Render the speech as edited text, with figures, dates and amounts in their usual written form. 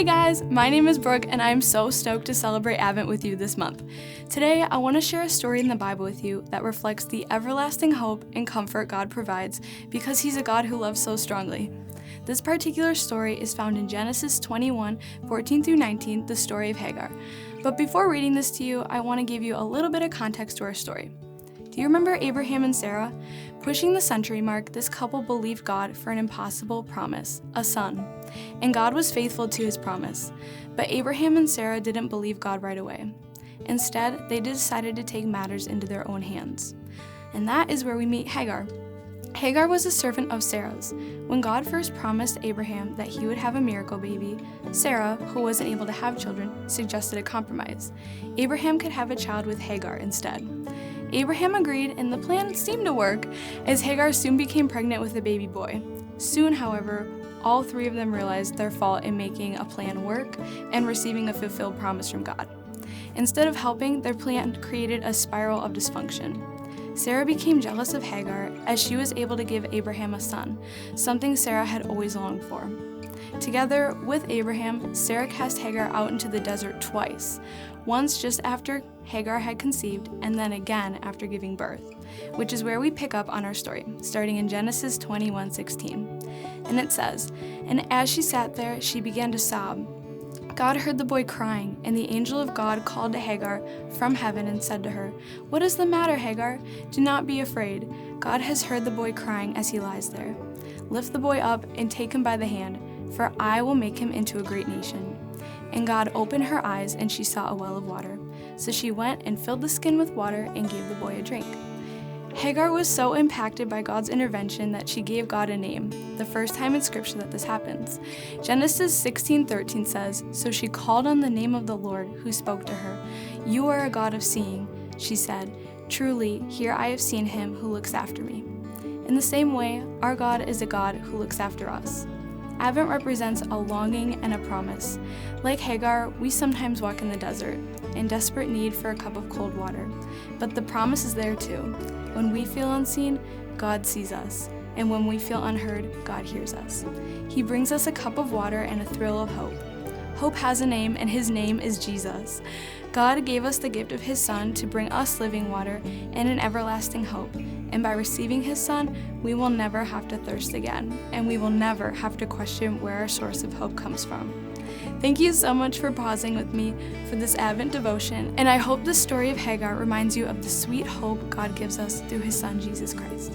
Hey guys, my name is Brooke and I'm so stoked to celebrate Advent with you this month. Today, I want to share a story in the Bible with you that reflects the everlasting hope and comfort God provides because He's a God who loves so strongly. This particular story is found in Genesis 21:14-19, the story of Hagar. But before reading this to you, I want to give you a little bit of context to our story. Do you remember Abraham and Sarah? Pushing the century mark, this couple believed God for an impossible promise, a son. And God was faithful to His promise. But Abraham and Sarah didn't believe God right away. Instead, they decided to take matters into their own hands. And that is where we meet Hagar. Hagar was a servant of Sarah's. When God first promised Abraham that he would have a miracle baby, Sarah, who wasn't able to have children, suggested a compromise. Abraham could have a child with Hagar instead. Abraham agreed, and the plan seemed to work, as Hagar soon became pregnant with a baby boy. Soon, however, all three of them realized their fault in making a plan work and receiving a fulfilled promise from God. Instead of helping, their plan created a spiral of dysfunction. Sarah became jealous of Hagar as she was able to give Abraham a son, something Sarah had always longed for. Together with Abraham, Sarah cast Hagar out into the desert twice, once just after Hagar had conceived, and then again after giving birth, which is where we pick up on our story, starting in Genesis 21:16. And it says, "And as she sat there, she began to sob. God heard the boy crying, and the angel of God called to Hagar from heaven and said to her, 'What is the matter, Hagar? Do not be afraid. God has heard the boy crying as he lies there. Lift the boy up and take him by the hand, for I will make him into a great nation.' And God opened her eyes, and she saw a well of water. So she went and filled the skin with water and gave the boy a drink." Hagar was so impacted by God's intervention that she gave God a name, the first time in Scripture that this happens. Genesis 16:13 says, "So she called on the name of the Lord who spoke to her. 'You are a God of seeing,' she said. 'Truly, here I have seen him who looks after me.'" In the same way, our God is a God who looks after us. Advent represents a longing and a promise. Like Hagar, we sometimes walk in the desert, in desperate need for a cup of cold water. But the promise is there too. When we feel unseen, God sees us. And when we feel unheard, God hears us. He brings us a cup of water and a thrill of hope. Hope has a name, and His name is Jesus. God gave us the gift of His Son to bring us living water and an everlasting hope. And by receiving His Son, we will never have to thirst again, and we will never have to question where our source of hope comes from. Thank you so much for pausing with me for this Advent devotion, and I hope the story of Hagar reminds you of the sweet hope God gives us through His Son, Jesus Christ.